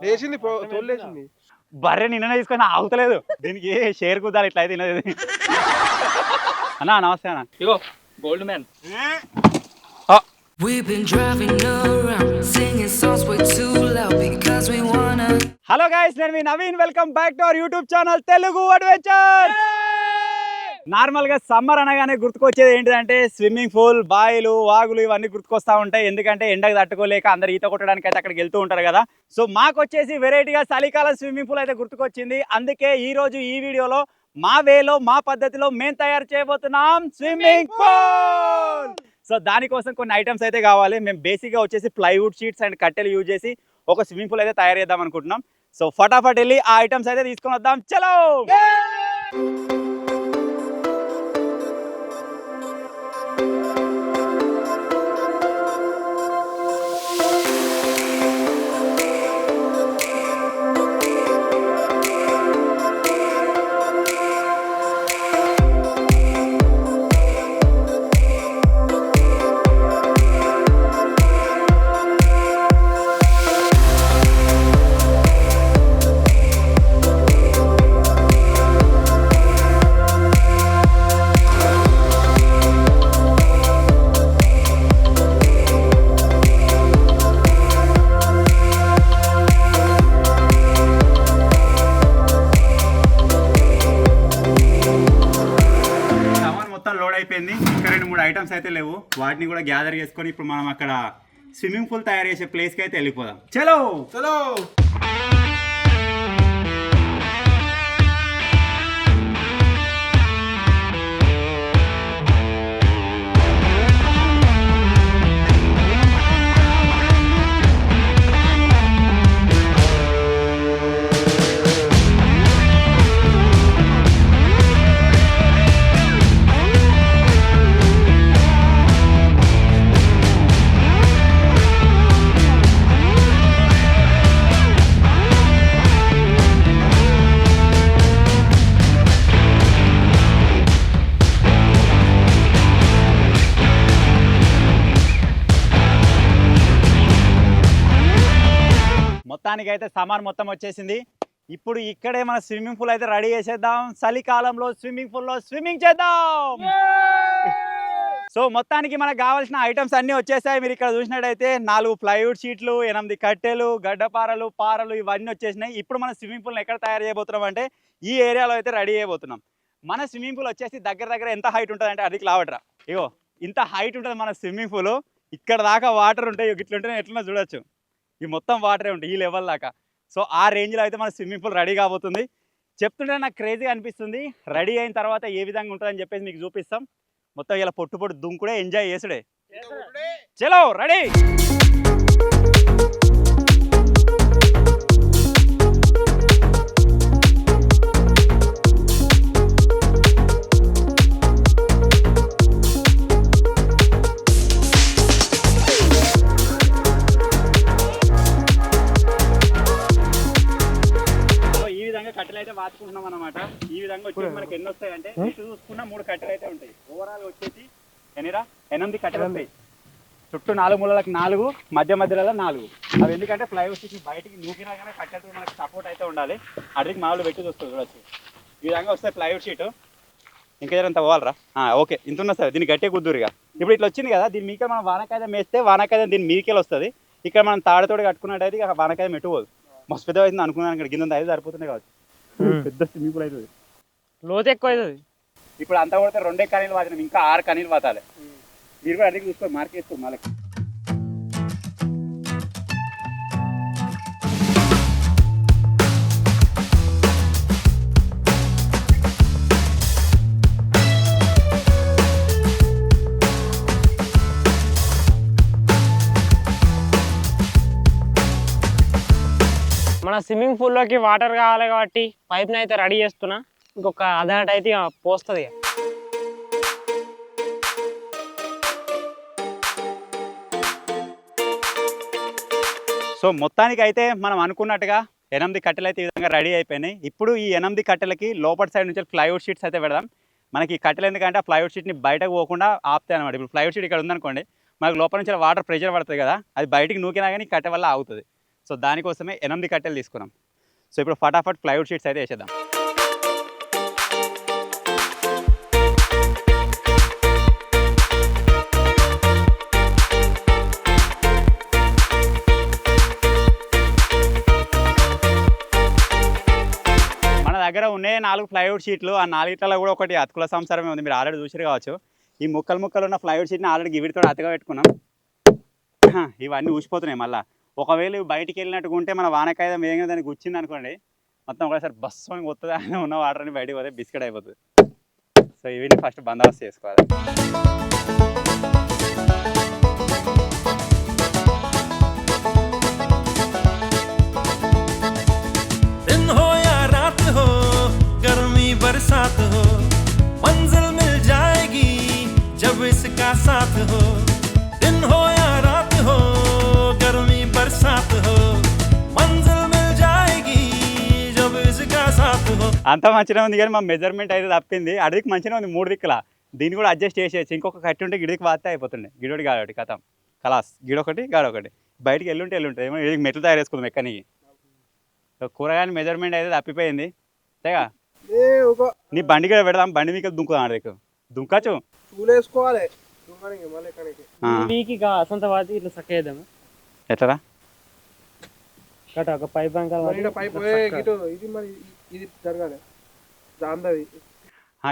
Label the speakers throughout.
Speaker 1: లేచింది తోలేసింది.
Speaker 2: బర్రె నిన్న తీసుకొని ఆగుతలేదు. దీనికి షేర్ కుద్దాలి ఇట్లా అయితే తినదు. అన్నా నమస్తే అన్న.
Speaker 3: ఇగో gold man.
Speaker 4: We've been driving around singing songs way too loud because we wanna.
Speaker 2: Hello guys, నేను మీ Naveen. Welcome back to our YouTube channel Telugu adventure. Normal గా సమ్మర్ అనగానే గుర్తుకొచ్చేది ఏంటిదంటే స్విమ్మింగ్ పూల్, బాయిలు, వాగులు ఇవన్నీ గుర్తుకొస్తా ఉంటాయి. ఎందుకంటే ఎండకు తట్టుకోలేక అందరు ఈత కొట్టడానికి అయితే అక్కడికి వెళ్తూ ఉంటారు కదా. సో మాకు వచ్చేసి వెరైటీగా చలికాలం స్విమ్మింగ్ పూల్ అయితే గుర్తుకొచ్చింది. అందుకే ఈ రోజు ఈ వీడియోలో మా వేలో మా పద్ధతిలో మేము తయారు చేయబోతున్నాం స్విమ్మింగ్ పూల్. సో దానికోసం కొన్ని ఐటమ్స్ అయితే కావాలి. మేము బేసిక్గా వచ్చేసి ప్లైవుడ్ షీట్స్ అండ్ కట్టెలు యూజ్ చేసి ఒక స్విమ్మింగ్ పూల్ అయితే తయారు చేద్దాం అనుకుంటున్నాం. సో ఫటాఫట్ వెళ్ళి ఆ ఐటమ్స్ అయితే తీసుకొని వద్దాం. చలో. లోడ్ అయిపోయింది. ఇంకా 2-3 ఐటమ్స్ అయితే లేవు. వాటిని కూడా గ్యాదర్ చేసుకొని ఇప్పుడు మనం అక్కడ స్విమ్మింగ్ పూల్ తయారు చేసే ప్లేస్కి అయితే వెళ్ళిపోదాం. చలో
Speaker 1: చలో.
Speaker 2: మొత్తానికి అయితే సామాన్ మొత్తం వచ్చేసింది. ఇప్పుడు ఇక్కడే మన స్విమ్మింగ్ పూల్ అయితే రెడీ చేసేద్దాం. చలికాలంలో స్విమ్మింగ్ పూల్లో స్విమ్మింగ్ చేద్దాం. సో మొత్తానికి మనకు కావాల్సిన ఐటమ్స్ అన్నీ వచ్చేసాయి. మీరు ఇక్కడ చూసినట్టయితే 4 ప్లైవుడ్ షీట్లు, 8 కట్టెలు, గడ్డపారలు, పారలు ఇవన్నీ వచ్చేసినాయి. ఇప్పుడు మన స్విమ్మింగ్ పూల్ని ఎక్కడ తయారు చేయబోతున్నాం అంటే ఈ ఏరియాలో అయితే రెడీ చేయబోతున్నాం. మన స్విమ్మింగ్ పూల్ వచ్చేసి దగ్గర ఎంత హైట్ ఉంటుంది అంటే అది లావట్రా. ఇగో ఇంత హైట్ ఉంటుంది మన స్విమ్మింగ్ పూల్. ఇక్కడ దాకా వాటర్ ఉంటాయి. ఇట్లుంటే ఎట్లన్నా చూడొచ్చు. ఈ మొత్తం వాటరే ఉంటాయి ఈ లెవెల్ దాకా. సో ఆ రేంజ్లో అయితే మన స్విమ్మింగ్ పూల్ రెడీ కాబోతుంది. చెప్తుంటే నాకు క్రేజీగా అనిపిస్తుంది. రెడీ అయిన తర్వాత ఏ విధంగా ఉంటుందని చెప్పేసి మీకు చూపిస్తాం. మొత్తం ఇలా పొట్టు దుంకుడే ఎంజాయ్ చేసుడే. చలో రెడీ. కట్టెలు అయితే వాచుకుంటున్నాం అనమాట. ఈ విధంగా వచ్చేసి మనకి ఎన్ని వస్తాయి అంటే ఇటు చూసుకున్న 3 కట్టెలు అయితే ఉంటాయి. ఓవరాల్ వచ్చేసి 8 కట్టెలు ఉంటాయి. చుట్టూ 4 మూలలకు 4, మధ్యలో 4. అవి ఎందుకంటే ప్లైవుడ్ షీట్ బయటికి నూకినా కానీ కట్టెలతో మనకి సపోర్ట్ అయితే ఉండాలి. అడిగి మామూలు పెట్టి చూస్తుంది చూడొచ్చు. ఈ విధంగా వస్తాయి ప్లైవుడ్ షీట్. ఇంకా జరంత పోవాలరా. ఓకే ఇంత ఉన్న సార్ దీన్ని గట్టే కుద్దురుగా. ఇప్పుడు ఇట్లా వచ్చింది కదా, దీని మీకే మనం వానకాయ మేస్తే వానకాయ దీని మీదకెళ్ళి వస్తుంది. ఇక్కడ మనం తాడుతోటి కట్టుకున్నట్టయితే ఇక వానకాయ మెట్టుకోదు. మస్తు పెద్ద అవుతుంది అనుకున్నాను. ఇక్కడ కింద అయితే సరిపోతున్నాయి కావచ్చు. పెద్ద స్విమ్మింగ్ పూల్ అవుతుంది.
Speaker 3: లోతు ఎక్కువ అవుతుంది.
Speaker 2: ఇప్పుడు అంతా కొడితే 2 కనీలు వాతినాం. ఇంకా 6 కనీలు వాతాలి. మీరు కూడా అడిగి చూసుకో, మార్క్ చేసుకో మళ్ళీ.
Speaker 3: మన స్విమ్మింగ్ పూల్లోకి వాటర్ కావాలి కాబట్టి పైప్ని అయితే రెడీ చేస్తున్నా. ఇంకొక అదనట అయితే పోస్తుంది.
Speaker 2: సో మొత్తానికి అయితే మనం అనుకున్నట్టుగా 8 కట్టెలు అయితే ఈ విధంగా రెడీ అయిపోయినాయి. ఇప్పుడు ఈ 8 కట్టెలకి లోపల సైడ్ నుంచి ప్లైవుడ్ షీట్స్ అయితే పెడదాం. మనకి ఈ కట్టెలు ఎందుకంటే ఆ ప్లైవుడ్ షీట్ని బయటకు పోకుండా ఆపుతాయి అనమాట. ఇప్పుడు ప్లైవుడ్ షీట్ ఇక్కడ ఉందనుకోండి, మనకు లోపల నుంచి వాటర్ ప్రెషర్ పడుతుంది కదా, అది బయటికి నూకినా కానీ కట్టె వల్ల ఆగుతుంది. సో దానికోసమే 8 కట్టెలు తీసుకున్నాం. సో ఇప్పుడు ఫటాఫట్ ప్లైవుడ్ షీట్స్ అయితే వేసేద్దాం. దగ్గర ఉన్నాయి 4 ప్లైవుడ్ షీట్లు. ఆ 4 కూడా ఒకటి అతుకుల సంసారమే ఉంది, మీరు ఆల్రెడీ చూసారు కావచ్చు. ఈ ముక్కలు ఉన్న ప్లైవుడ్ షీట్ని ఆల్రెడీ గివిడితో అతగా పెట్టుకున్నాం. ఇవన్నీ ఊసిపోతున్నాయి. మళ్ళీ ఒకవేళ ఇవి బయటికి వెళ్ళినట్టుగా ఉంటే మన వానకాయ వేగంగా దానికి గుచ్చింది అనుకోండి, మొత్తం ఒకసారి బస్సు అని కొత్తది అని ఉన్న వాటర్ని బయటికి పోతే బిస్కెట్ అయిపోతుంది. సో ఇవి ఫస్ట్ బందోబస్తు చేసుకోవాలి.
Speaker 1: बरसात हो मंजिल मिल जाएगी जब इसका साथ हो दिन हो या रात हो गर्मी बरसात हो मंजिल मिल जाएगी जब इसका साथ हो.
Speaker 2: అంతా మంచిగా ఉంది కానీ మా మెజర్మెంట్ అయితే తప్పింది. అడిగికి మంచిగా ఉంది 3 దిక్కుల. దీన్ని కూడా అడ్జస్ట్ చేసేయచ్చు. ఇంకొక కట్టి ఉంటే గిడికి వాస్తే అయిపోతుండే. గిడోటి గాడోటి కథం కలాస్. గిడొకటి గాడొకటి బయటికి ఎల్లుంటుంది. ఏమో ఇడికి మెట్లు తయారు చేసుకుందాం ఎక్కనికి. కూరగాయల మెజర్మెంట్ అయితే తప్పిపోయింది అంతేగా. నీ బండి కూడా పెడదాం, బండి మీకు దుంకుదాం. అడిగి దుంకచ్చు
Speaker 5: చూలేసుకోవాలి.
Speaker 2: ఎట్లా
Speaker 3: ఒక పైప్
Speaker 5: ఇది జరగాలి,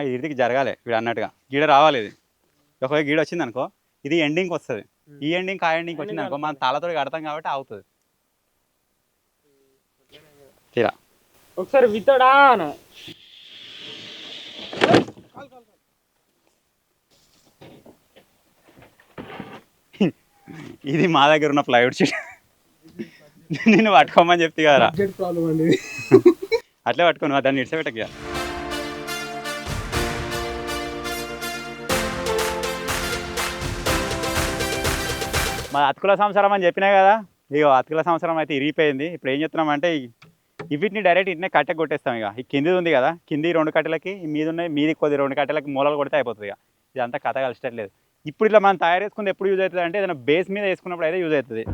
Speaker 2: ఇది ఇదికి జరగాలి వీడు అన్నట్టుగా. గీడ రావాలి. ఇది ఒకవేళ గీడ వచ్చింది అనుకో, ఇది ఎండింగ్కి వస్తుంది. ఈ ఎండింగ్ ఆ ఎండింగ్కి వచ్చింది అనుకో, మనం తాళతో కడతాం కాబట్టి అవుతుంది. తీరా
Speaker 3: ఒకసారి విత్తడా
Speaker 2: ఇది మా దగ్గర ఉన్న ప్లైవుడ్ షీట్. నిన్ను పట్టుకోమని చెప్తే కదా, అట్లే పట్టుకోను దాన్ని ఇడిసపెట్టక. మా అతుకుల సంవత్సరం అని చెప్పినా కదా, ఇక అతుకుల సంవత్సరం అయితే ఇరిగిపోయింది. ఇప్పుడు ఏం చెప్తున్నామంటే వీటిని డైరెక్ట్ ఇట్నే కట్టె కొట్టేస్తాం. ఇక ఈ కింది ఉంది కదా, కింది 2 కట్టెలకి మీద ఉన్నాయి, మీది కొద్ది 2 కట్టెలకి మూలలు కొడితే అయిపోతుంది. ఇక ఇదంతా కథ కలిసేటట్లేదు. ఇప్పుడు ఇట్లా మనం తయారు చేసుకుంది ఎప్పుడు యూజ్ అవుతుంది అంటే ఏదైనా బేస్ మీద వేసుకున్నప్పుడు అయితే యూజ్ అవుతుంది.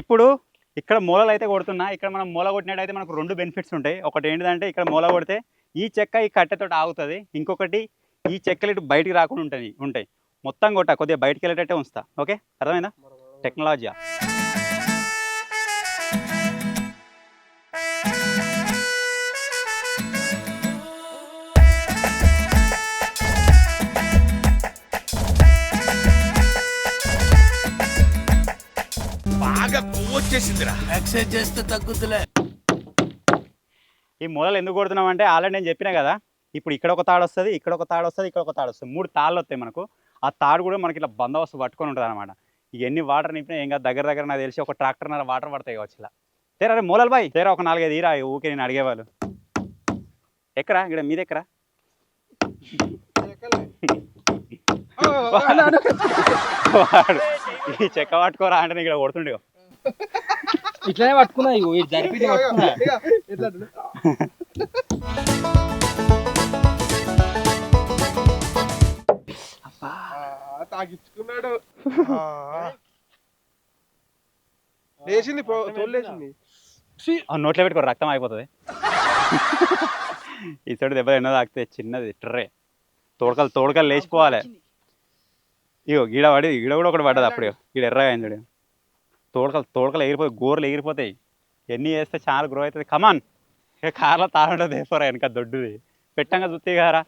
Speaker 2: ఇప్పుడు ఇక్కడ మూలలు అయితే కొడుతున్నా. ఇక్కడ మనం మూల కొట్టినట్టయితే మనకు 2 బెనిఫిట్స్ ఉంటాయి. ఒకటి ఏంటంటే ఇక్కడ మూల కొడితే ఈ చెక్క ఈ కట్టెతో ఆగుతుంది. ఇంకొకటి ఈ చెక్కలు ఇటు బయటికి రాకుండా ఉంటాయి. మొత్తం కొట్ట కొద్దిగా బయటికి వెళ్ళేటట్టే ఉంచుతా. ఓకే, అర్థమైందా? టెక్నాలజీ.
Speaker 1: ఎక్సైజ్ చేస్తే తగ్గుతులే.
Speaker 2: ఈ మూలలు ఎందుకు కొడుతున్నాం అంటే ఆల్రెడీ నేను చెప్పినా కదా, ఇప్పుడు ఇక్కడ ఒక తాడు వస్తుంది, ఇక్కడ ఒక తాడు వస్తుంది, ఇక్కడ ఒక తాడు వస్తుంది. 3 తాళ్ళు వస్తాయి మనకు. ఆ తాడు కూడా మనకి ఇట్లా బందోబస్తు పట్టుకొని ఉంటుంది అనమాట. ఇక ఎన్ని వాటర్ నింపినా ఏం కాదు. దగ్గర నాకు తెలిసి ఒక ట్రాక్టర్ వాటర్ పడతాయి కావచ్చు. ఇలా తేరా రే మూలలు బాయ్, తేరా ఒక 4-5 ఈరా. ఊకే నేను అడిగేవాళ్ళు ఎక్కరా, ఇక్కడ మీద ఎక్కరా. ఈ చెక్క పట్టుకోరా అంటే ఇక్కడ కొడుతుండే.
Speaker 3: ఇట్లానే పట్టుకున్నా
Speaker 5: తాగిచ్చుకున్నాడు. లేచింది, తోలేసింది.
Speaker 2: నోట్లో పెట్టుకో, రక్తం అయిపోతుంది. ఈ సైడ్ దెబ్బ ఎన్నో తాకితే చిన్నది ట్రే తోడకలు లేచిపోవాలి. ఇగో గీడ కూడా ఒకటి పడ్డది. అప్పుడు గీడ ఎర్రగా అయింది. తోడకలు ఎగిరిపోయి గోర్లు ఎగిరిపోతాయి. ఎన్ని చేస్తే చాలా గ్రో అవుతుంది. కమాన్, ఇక కార్లో తాగడం దేపోరా వెనక దొడ్డుది పెట్టంగా చూస్తే కారా.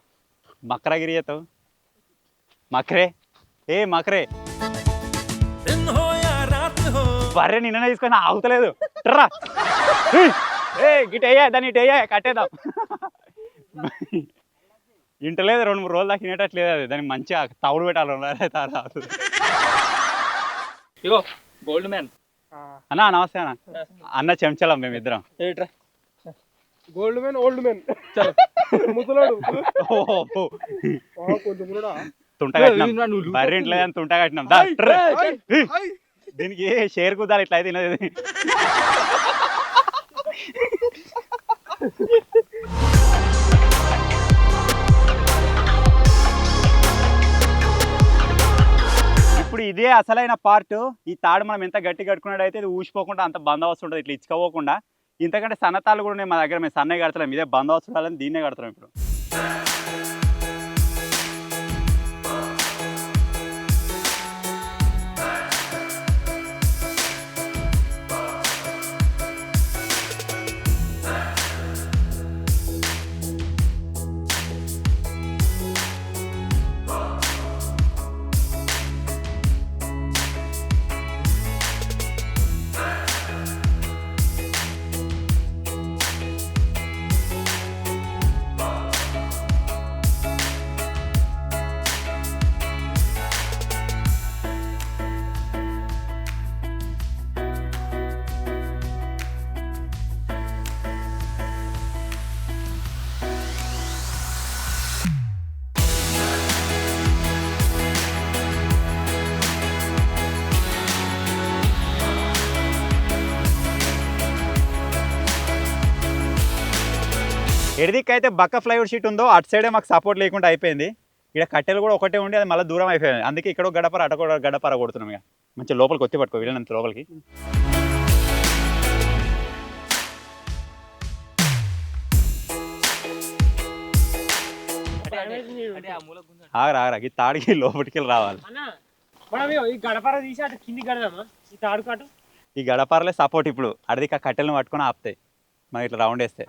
Speaker 2: మకరగిరి చేస్తావు మకరే మకరే బర్రె నిన్న తీసుకొని ఆగుతలేదు. ట్రా గిట్ అయ్యా దాన్ని ఇటు అయ్యా కట్టేద్దాం. ఇంటలేదు 2-3 రోజులు దాకా తినేటట్లేదు. అది దానికి మంచిగా తవుడు పెట్టాలి.
Speaker 6: ఇగో గోల్డ్ మ్యాన్
Speaker 2: అన్నా నమస్తే అన్న. అన్న చెంచలం మేమిద్దరం.
Speaker 5: గోల్డ్ మ్యాన్ ఓల్డ్ మ్యాన్ ముసలోడు కొంచెం
Speaker 2: తుంట కట్టినాం బర్రె ఇంట్లో తుంట కట్టినాం దా, ట్ర. దీనికి షేర్ కుదాలి ఇట్లా అయితే తినది. ఇప్పుడు ఇదే అసలైన పార్ట్. ఈ తాడు మనం ఎంత గట్టి కట్టుకున్నాడు అయితే ఇది ఊసిపోకుండా అంత బందోబస్తు ఉంటుంది, ఇట్లా ఇచ్చుకోకుండా. ఇంతకంటే సన్నతాళ్ళు కూడా ఉన్నాయి మా దగ్గర, మేము సన్నగా కడతాం. ఇదే బందోబస్తు ఉండాలని దీన్నే కడతాం ఇప్పుడు. ఎడిదిక్కైతే బక్క ఫ్లైవుడ్ షీట్ ఉందో అటు సైడే మాకు సపోర్ట్ లేకుండా అయిపోయింది. ఇక్కడ కట్టెలు కూడా ఒకటే ఉండి అది మళ్ళీ దూరం అయిపోయింది. అందుకే ఇక్కడ గడపర అటు కూడా గడపర కొడుతున్నాం. ఇక మంచి లోపలికి వచ్చి పట్టుకో వీళ్ళనంత లోపలికి. ఆగరా ఆగరా ఈ తాడికి లోపలికి వెళ్ళి రావాలి.
Speaker 3: ఈ గడపర తీసి అటు కింది కడదామా ఈ తాడు కాటు?
Speaker 2: ఈ గడపరలే సపోర్ట్ ఇప్పుడు అడిది కట్టెలను పట్టుకొని ఆపుతాయి మనం ఇట్లా రౌండ్ వేస్తే.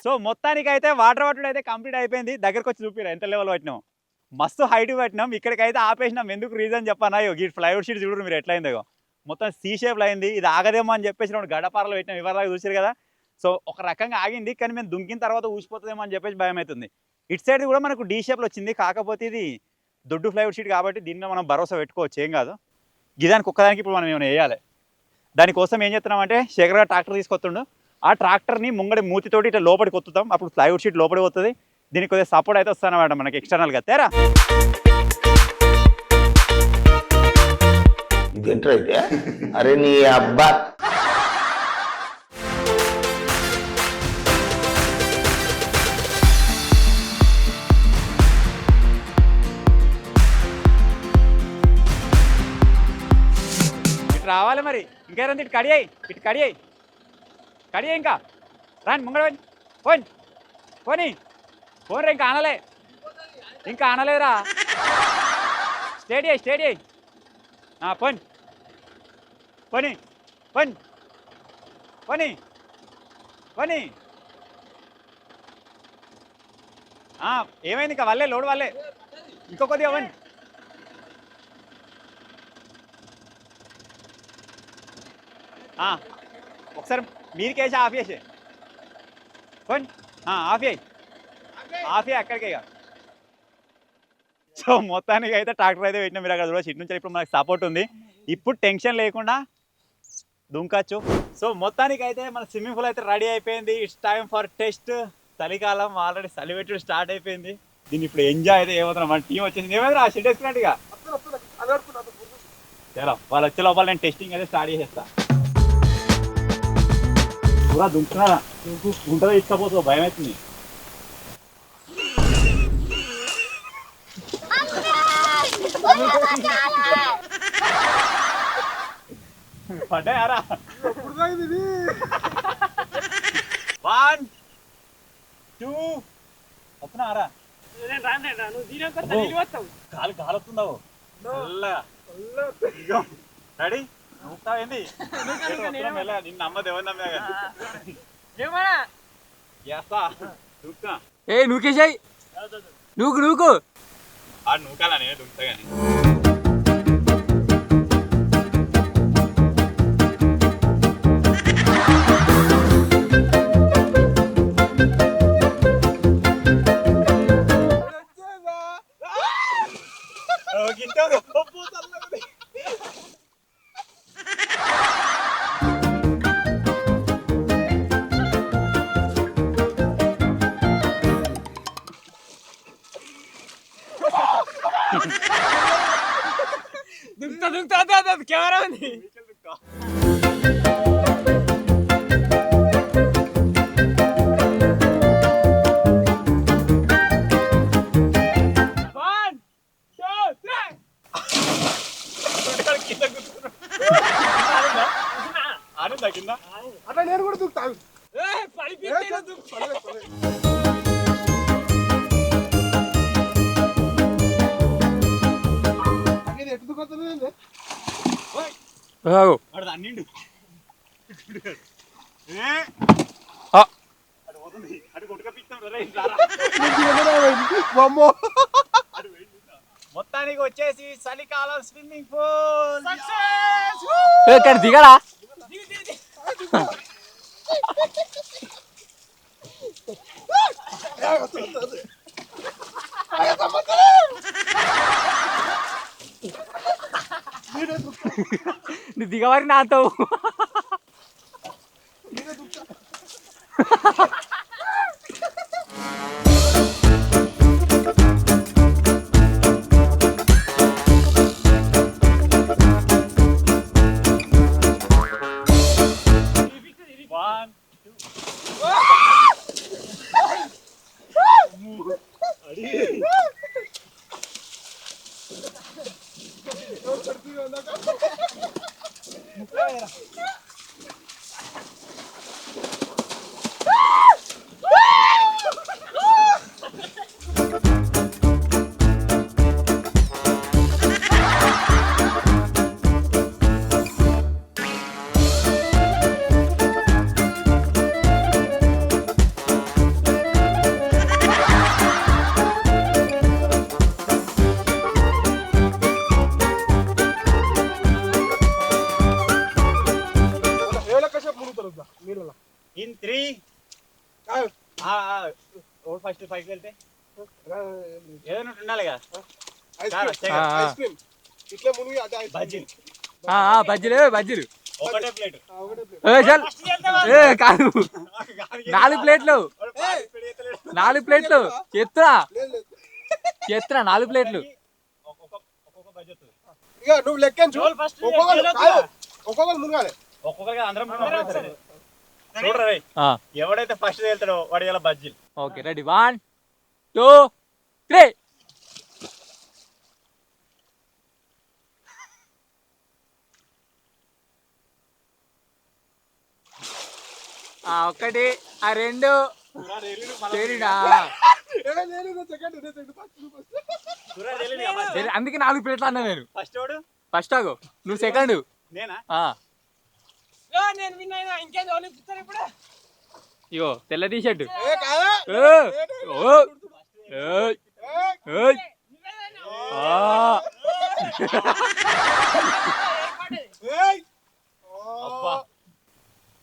Speaker 2: సో మొత్తానికి అయితే వాటర్ పట్టుడు అయితే కంప్లీట్ అయిపోయింది. దగ్గరకు వచ్చి చూపిరా ఎంత లెవెల్ పట్టినాం. మస్తు హైట్ పట్టినాం. ఇక్కడికైతే ఆపేసినాం. ఎందుకు రీజన్ చెప్పానా, ఈ ఫ్లైవుడ్ షీట్ చూడరు మీరు ఎట్లా అయిందో. మొత్తం సీ షేప్లో అయింది. ఇది ఆగదేమో అని చెప్పేసి రెండు గడపారలు పెట్టినాం. ఇవరలాగా చూసారు కదా. సో ఒక రకంగా ఆగింది, కానీ మేము దుంకిన తర్వాత ఊసిపోతుందేమో అని చెప్పేసి భయం అవుతుంది. ఇటు సైడ్ కూడా మనకు డీ షేప్లో వచ్చింది. కాకపోతే ఇది దొడ్డు ఫ్లైవుడ్ షీట్ కాబట్టి దీనిలో మనం భరోసా పెట్టుకోవచ్చు, ఏం కాదు. గిదానికి ఒక్కదానికి ఇప్పుడు మనం ఏమైనా వేయాలి. దానికోసం ఏం చేస్తున్నామంటే శేఖర్గా ట్రాక్టర్ తీసుకొస్తుండు. ఆ ట్రాక్టర్ని ముంగడి మూతితోటి ఇట్లా లోపలికి కొత్తుతాం. అప్పుడు ప్లైవుడ్ షీట్ లోపలికి వస్తుంది. దీనికి కొద్దిగా సపోర్ట్ అయితే వస్తానమాట మనకి ఎక్స్టర్నల్గా. తేరా
Speaker 6: ఇదేంటైతే అరే నీ అబ్బా
Speaker 2: ఇటు రావాలి మరి. ఇంకేరంత ఇటు కడియాయి, ఇటు కడియాయి, కడియాయి. ఇంకా రాని ముంగడ పోని పోని పోనరా. ఇంకా ఆనలే, ఇంకా ఆనలేదురా. స్టేట్ చేయి, స్టేట్ చేయి. పోని పోని పోని పోని పోని. ఏమైంది? ఇంకా వాళ్ళే లోడ్ వాళ్ళే. ఇంకో కొద్దిగా అవ్వండి. ఒకసారి మీరికేసి ఆఫ్ చేసి పోని. ఆఫ్ చేయి, ఆఫ్ చేయి అక్కడికే. ఇక సో మొత్తానికి అయితే ట్రాక్టర్ అయితే పెట్టినా. మీరు అక్కడ చూడవచ్చు. ఇటు నుంచి ఇప్పుడు మనకు సపోర్ట్ ఉంది. ఇప్పుడు టెన్షన్ లేకుండా దుంకచ్చు. సో మొత్తానికి అయితే మన స్విమ్మింగ్ పూల్ అయితే రెడీ అయిపోయింది. It's time for test. చలికాలం ఆల్రెడీ చలి పెట్టుడు స్టార్ట్ అయిపోయింది. దీన్ని ఇప్పుడు ఎంజాయ్ అయితే ఏమవుతున్నా మన టీం వచ్చేసింది. ఏమైంది ఆ షెడ్ వేసుకున్నట్టుగా చలో వాళ్ళు వచ్చే లోపల నేను టెస్టింగ్ అయితే స్టార్ట్ చేసేస్తా. పూరా దుంకుతున్నారా గుంటలో ఇచ్చకపోతావు భయం అవుతుంది పడ్డాయారా 1 2 వస్తున్నారా కాలు కాలుతుందావు రెడీ ఏంది నిన్న నమ్మది ఎవరు నమ్మా
Speaker 5: ఏ నూకేశాయి నూకు
Speaker 2: ఆ నూకాలా నేను దుంకుతా కానీ
Speaker 3: కెమెరా ఉంది
Speaker 5: అట్లా నేను కూడా దూకుతాను ఎటు దూకొస్తుంది
Speaker 2: అన్నిండు అటు కొట్టుకపిస్తాం మొత్తానికి వచ్చేసి చలికాలం స్విమ్మింగ్ పూల్
Speaker 5: ఇక్కడ దిగడా నువ్వు దిగవారి నాతో
Speaker 2: ఇన్ 3 ఫస్ట్ 5 వెళ్తే ఏదైనా ఉండాలి కదా
Speaker 5: ఐస్ క్రీమ్ ఇట్లా మునిగి
Speaker 2: బజ్జీలు
Speaker 5: బజ్జీలు
Speaker 2: ఒకటే ప్లేట్
Speaker 5: కాదు 4 ప్లేట్లు 4 ప్లేట్లు ఎత్తురా 4 ప్లేట్లు
Speaker 2: ఒక్కొక్క బజ్జీ వస్తుంది
Speaker 5: ఇక నువ్వు లెక్కించు ఒక్కొక్కరు మునగాలి
Speaker 2: ఒక్కొక్కరికి అందరం చూడరా ఎవడైతే ఫస్ట్ వెళ్తాడో వాడి ఇలా బజ్జీలు
Speaker 5: ఓకే రెడీ 1 2 3 ఒకటి ఆ రెండు అందుకే 4 ప్లేట్లు అన్నా నేను ఫస్ట్ ఆగు నువ్వు సెకండ్
Speaker 2: నేనా
Speaker 5: ఇగో తెల్ల టీ షర్టు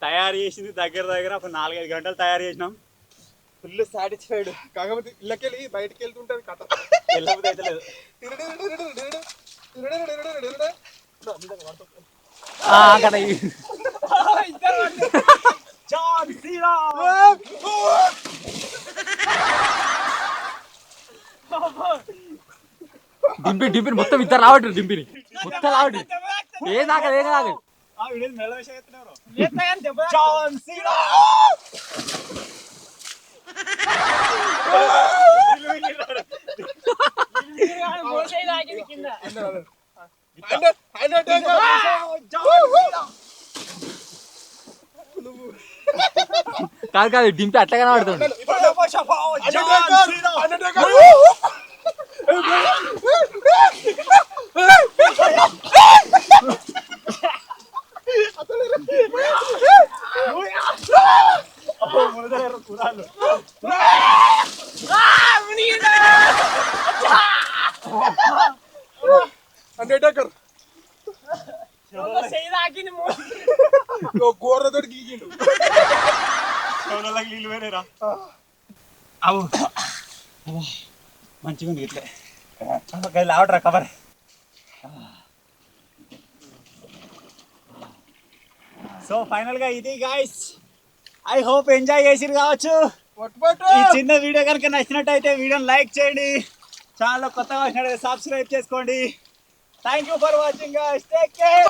Speaker 2: తయారు చేసింది దగ్గర ఒక 4-5 గంటలు తయారు చేసినాం
Speaker 5: ఫుల్ సాటిస్ఫైడ్ కాకపోతే ఇళ్ళకెళ్ళి బయటకు వెళ్తుంటది కథ
Speaker 2: వెళ్ళలేదు
Speaker 5: డింపి మొత్తం ఇద్దరు రావట్రు డింపిని మొత్తం రావట్రు ఏ దాకా
Speaker 2: జాన్ సీనా
Speaker 7: కాదు కాదు డింపి అట్లా కనబడుతుంది.
Speaker 5: అండర్టేకర్ గోర్రతో గీకిండు.
Speaker 2: నీళ్ళు వేరేరా అవు మంచిగా ఉంది ఇట్లే లావట్రా కవర్. సో ఫైనల్ గా ఇది గైస్, ఐ హోప్ ఎంజాయ్ చేసిరు కావచ్చు. ఈ చిన్న వీడియో కనుక నచ్చినట్టయితే వీడియోని లైక్ చేయండి, ఛానల్ కొత్తగా వచ్చినట్టు సబ్స్క్రైబ్ చేసుకోండి. Thank you for watching guys, take care.